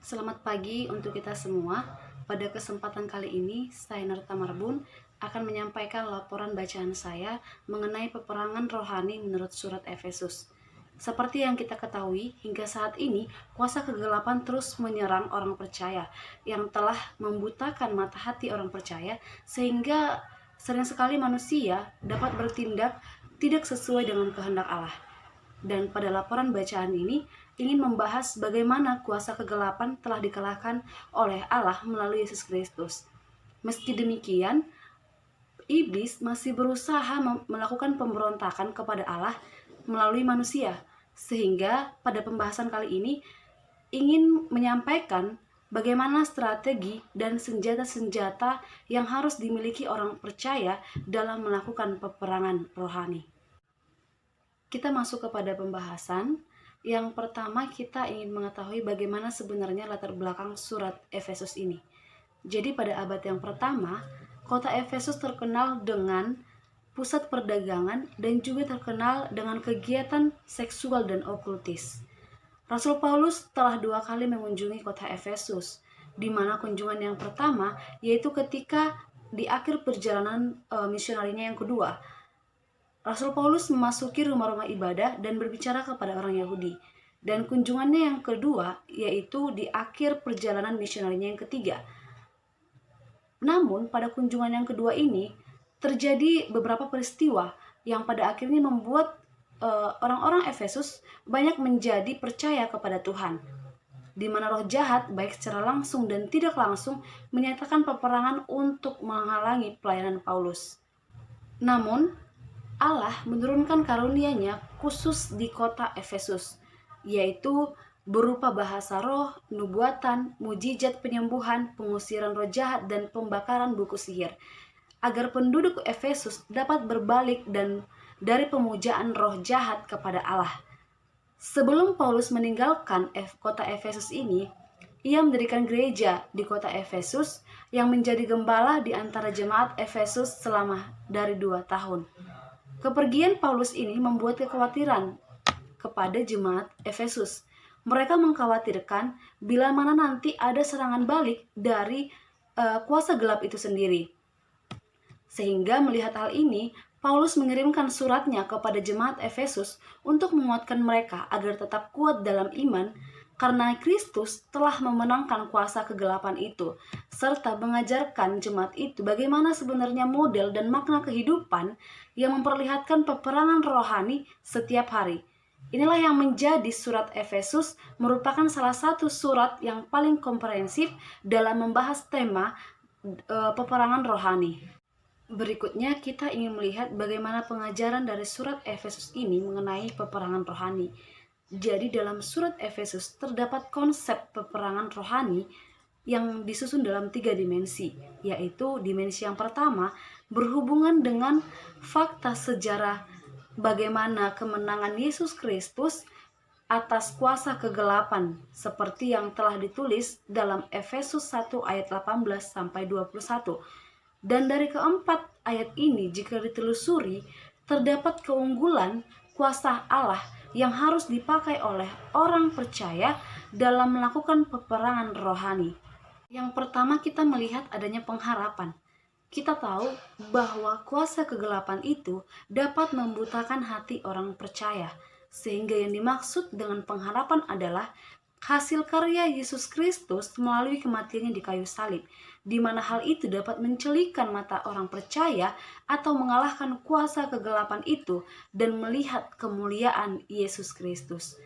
Selamat pagi untuk kita semua. Pada kesempatan kali ini, saya Narta Marbun akan menyampaikan laporan bacaan saya mengenai peperangan rohani menurut surat Efesus. Seperti yang kita ketahui, hingga saat ini kuasa kegelapan terus menyerang orang percaya yang telah membutakan mata hati orang percaya sehingga sering sekali manusia dapat bertindak tidak sesuai dengan kehendak Allah. Dan pada laporan bacaan ini ingin membahas bagaimana kuasa kegelapan telah dikalahkan oleh Allah melalui Yesus Kristus. Meski demikian, iblis masih berusaha melakukan pemberontakan kepada Allah melalui manusia. Sehingga pada pembahasan kali ini ingin menyampaikan bagaimana strategi dan senjata-senjata yang harus dimiliki orang percaya dalam melakukan peperangan rohani. Kita masuk kepada pembahasan. Yang pertama, kita ingin mengetahui bagaimana sebenarnya latar belakang surat Efesus ini. Jadi pada abad yang pertama, kota Efesus terkenal dengan pusat perdagangan dan juga terkenal dengan kegiatan seksual dan okultis. Rasul Paulus telah 2 kali mengunjungi kota Efesus, di mana kunjungan yang pertama yaitu ketika di akhir perjalanan misionarinya yang kedua. Rasul Paulus memasuki rumah-rumah ibadah dan berbicara kepada orang Yahudi. Dan kunjungannya yang kedua yaitu di akhir perjalanan misionarinya yang ketiga. Namun pada kunjungan yang kedua ini terjadi beberapa peristiwa yang pada akhirnya membuat orang-orang Efesus banyak menjadi percaya kepada Tuhan, di mana roh jahat baik secara langsung dan tidak langsung menyatakan peperangan untuk menghalangi pelayanan Paulus. Namun Allah menurunkan karunia-Nya khusus di kota Efesus, yaitu berupa bahasa roh, nubuatan, mujizat penyembuhan, pengusiran roh jahat, dan pembakaran buku sihir, agar penduduk Efesus dapat berbalik dan dari pemujaan roh jahat kepada Allah. Sebelum Paulus meninggalkan kota Efesus ini, ia mendirikan gereja di kota Efesus yang menjadi gembala di antara jemaat Efesus selama dari 2 tahun. Kepergian Paulus ini membuat kekhawatiran kepada jemaat Efesus. Mereka mengkhawatirkan bila mana nanti ada serangan balik dari kuasa gelap itu sendiri. Sehingga melihat hal ini, Paulus mengirimkan suratnya kepada jemaat Efesus untuk menguatkan mereka agar tetap kuat dalam iman, karena Kristus telah memenangkan kuasa kegelapan itu, serta mengajarkan jemaat itu bagaimana sebenarnya model dan makna kehidupan yang memperlihatkan peperangan rohani setiap hari. Inilah yang menjadi surat Efesus merupakan salah satu surat yang paling komprehensif dalam membahas tema peperangan rohani. Berikutnya kita ingin melihat bagaimana pengajaran dari surat Efesus ini mengenai peperangan rohani. Jadi dalam surat Efesus terdapat konsep peperangan rohani yang disusun dalam 3 dimensi, yaitu dimensi yang pertama berhubungan dengan fakta sejarah bagaimana kemenangan Yesus Kristus atas kuasa kegelapan seperti yang telah ditulis dalam Efesus 1 ayat 18 sampai 21. Dan dari keempat ayat ini jika ditelusuri terdapat keunggulan kuasa Allah yang harus dipakai oleh orang percaya dalam melakukan peperangan rohani. Yang pertama kita melihat adanya pengharapan. Kita tahu bahwa kuasa kegelapan itu dapat membutakan hati orang percaya, sehingga yang dimaksud dengan pengharapan adalah hasil karya Yesus Kristus melalui kematiannya di kayu salib, di mana hal itu dapat mencelikan mata orang percaya atau mengalahkan kuasa kegelapan itu dan melihat kemuliaan Yesus Kristus.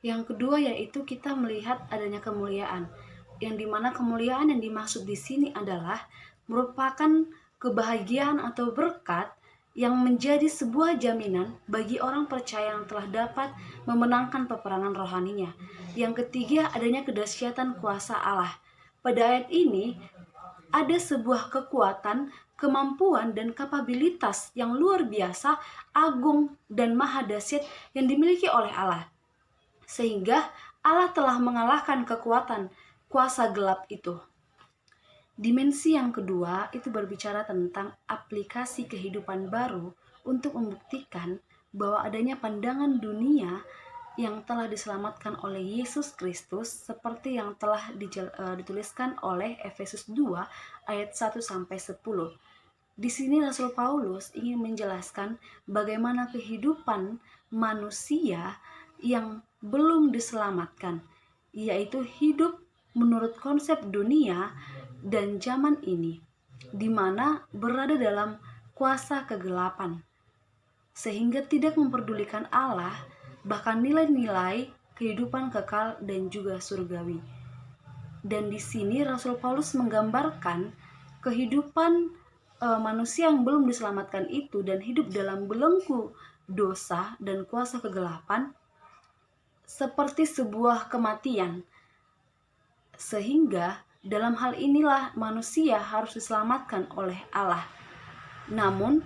Yang kedua yaitu kita melihat adanya kemuliaan, yang dimana kemuliaan yang dimaksud di sini adalah merupakan kebahagiaan atau berkat yang menjadi sebuah jaminan bagi orang percaya yang telah dapat memenangkan peperangan rohaninya. Yang ketiga adanya kedahsyatan kuasa Allah. Pada ayat ini ada sebuah kekuatan, kemampuan, dan kapabilitas yang luar biasa, agung, dan maha dahsyat yang dimiliki oleh Allah. Sehingga Allah telah mengalahkan kekuatan kuasa gelap itu. Dimensi yang kedua itu berbicara tentang aplikasi kehidupan baru untuk membuktikan bahwa adanya pandangan dunia yang telah diselamatkan oleh Yesus Kristus seperti yang telah dituliskan oleh Efesus 2 ayat 1 sampai 10. Di sini Rasul Paulus ingin menjelaskan bagaimana kehidupan manusia yang belum diselamatkan, yaitu hidup menurut konsep dunia dan zaman ini, di mana berada dalam kuasa kegelapan, sehingga tidak memperdulikan Allah, bahkan nilai-nilai kehidupan kekal dan juga surgawi. Dan di sini Rasul Paulus menggambarkan kehidupan manusia yang belum diselamatkan itu dan hidup dalam belenggu dosa dan kuasa kegelapan seperti sebuah kematian. Sehingga dalam hal inilah manusia harus diselamatkan oleh Allah. Namun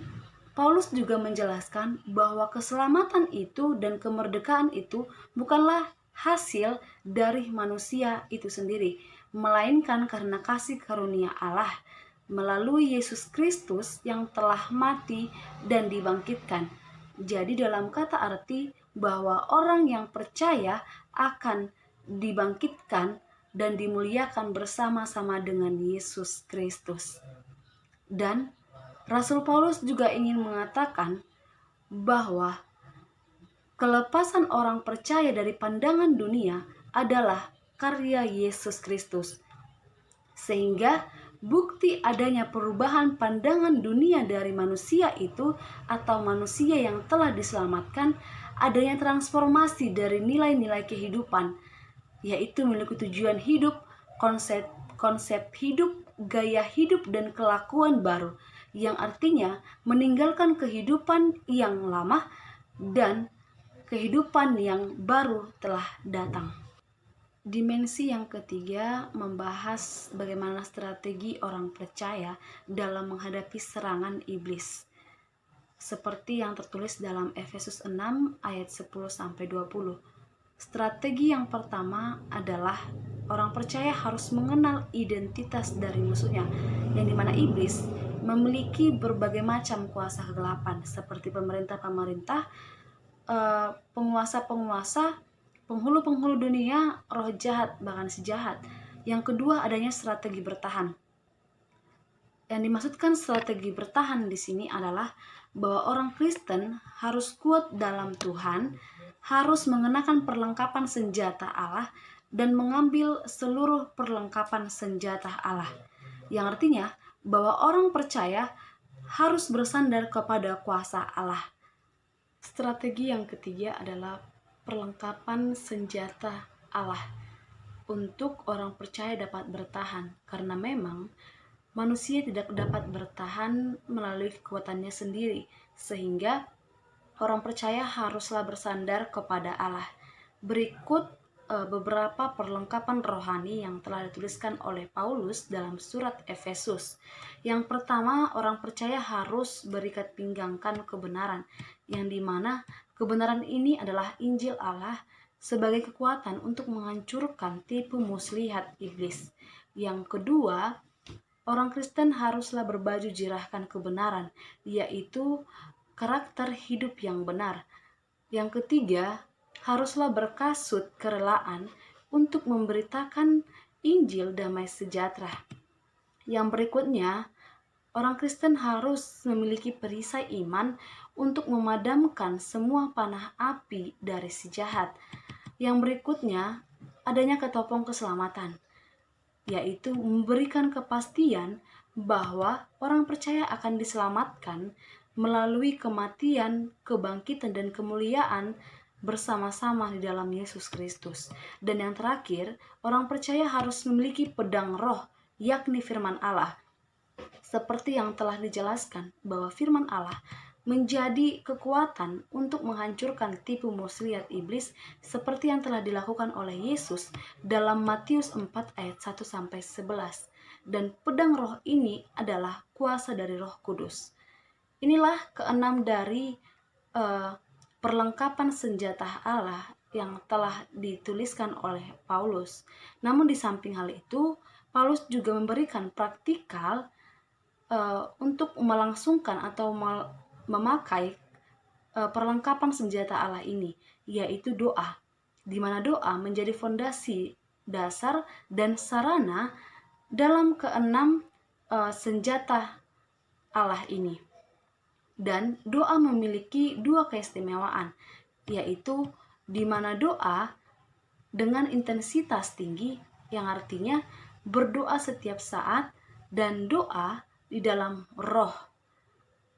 Paulus juga menjelaskan bahwa keselamatan itu dan kemerdekaan itu bukanlah hasil dari manusia itu sendiri, melainkan karena kasih karunia Allah melalui Yesus Kristus yang telah mati dan dibangkitkan. Jadi dalam kata arti bahwa orang yang percaya akan dibangkitkan dan dimuliakan bersama-sama dengan Yesus Kristus. Dan Rasul Paulus juga ingin mengatakan bahwa kelepasan orang percaya dari pandangan dunia adalah karya Yesus Kristus. Sehingga bukti adanya perubahan pandangan dunia dari manusia itu atau manusia yang telah diselamatkan, adanya transformasi dari nilai-nilai kehidupan, yaitu memiliki tujuan hidup, konsep hidup, gaya hidup, dan kelakuan baru, yang artinya meninggalkan kehidupan yang lama dan kehidupan yang baru telah datang. Dimensi yang ketiga membahas bagaimana strategi orang percaya dalam menghadapi serangan iblis. Seperti yang tertulis dalam Efesus 6 ayat 10-20. Strategi yang pertama adalah orang percaya harus mengenal identitas dari musuhnya, yang dimana iblis memiliki berbagai macam kuasa kegelapan seperti pemerintah-pemerintah, penguasa-penguasa, penghulu-penghulu dunia, roh jahat, bahkan si jahat. Yang kedua adanya strategi bertahan. Yang dimaksudkan strategi bertahan di sini adalah bahwa orang Kristen harus kuat dalam Tuhan, harus mengenakan perlengkapan senjata Allah dan mengambil seluruh perlengkapan senjata Allah. Yang artinya bahwa orang percaya harus bersandar kepada kuasa Allah. Strategi yang ketiga adalah perlengkapan senjata Allah untuk orang percaya dapat bertahan, karena memang manusia tidak dapat bertahan melalui kekuatannya sendiri, sehingga orang percaya haruslah bersandar kepada Allah. Berikut beberapa perlengkapan rohani yang telah dituliskan oleh Paulus dalam surat Efesus. Yang pertama, orang percaya harus berikat pinggangkan kebenaran, yang dimana kebenaran ini adalah Injil Allah sebagai kekuatan untuk menghancurkan tipu muslihat iblis. Yang kedua, orang Kristen haruslah berbaju jirahkan kebenaran, yaitu karakter hidup yang benar. Yang ketiga, haruslah berkasut kerelaan untuk memberitakan Injil damai sejahtera. Yang berikutnya, orang Kristen harus memiliki perisai iman untuk memadamkan semua panah api dari si jahat. Yang berikutnya, adanya ketopong keselamatan, yaitu memberikan kepastian bahwa orang percaya akan diselamatkan melalui kematian, kebangkitan, dan kemuliaan bersama-sama di dalam Yesus Kristus. Dan yang terakhir, orang percaya harus memiliki pedang roh, yakni firman Allah. Seperti yang telah dijelaskan bahwa firman Allah menjadi kekuatan untuk menghancurkan tipu muslihat iblis seperti yang telah dilakukan oleh Yesus dalam Matius 4 ayat 1-11. Dan pedang roh ini adalah kuasa dari Roh Kudus. Inilah keenam dari perlengkapan senjata Allah yang telah dituliskan oleh Paulus. Namun di samping hal itu, Paulus juga memberikan praktikal untuk melangsungkan atau memakai perlengkapan senjata Allah ini, yaitu doa, di mana doa menjadi fondasi dasar dan sarana dalam keenam senjata Allah ini. Dan doa memiliki dua keistimewaan, yaitu di mana doa dengan intensitas tinggi, yang artinya berdoa setiap saat, dan doa di dalam roh.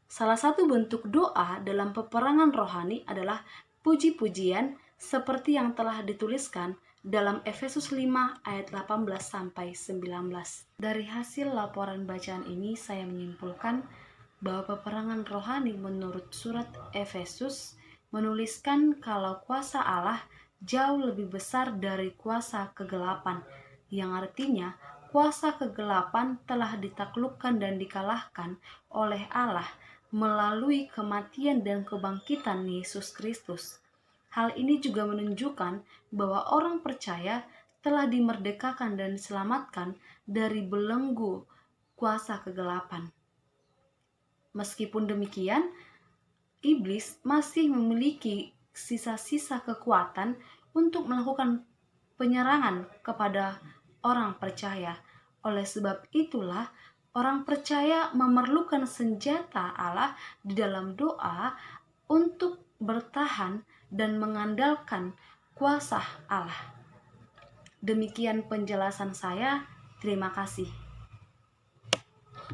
Salah satu bentuk doa dalam peperangan rohani adalah puji-pujian seperti yang telah dituliskan dalam Efesus 5 ayat 18-19. Dari hasil laporan bacaan ini saya menyimpulkan bahwa peperangan rohani menurut surat Efesus menuliskan kalau kuasa Allah jauh lebih besar dari kuasa kegelapan, yang artinya kuasa kegelapan telah ditaklukkan dan dikalahkan oleh Allah melalui kematian dan kebangkitan Yesus Kristus. Hal ini juga menunjukkan bahwa orang percaya telah dimerdekakan dan diselamatkan dari belenggu kuasa kegelapan. Meskipun demikian, iblis masih memiliki sisa-sisa kekuatan untuk melakukan penyerangan kepada orang percaya. Oleh sebab itulah, orang percaya memerlukan senjata Allah di dalam doa untuk bertahan dan mengandalkan kuasa Allah. Demikian penjelasan saya. Terima kasih.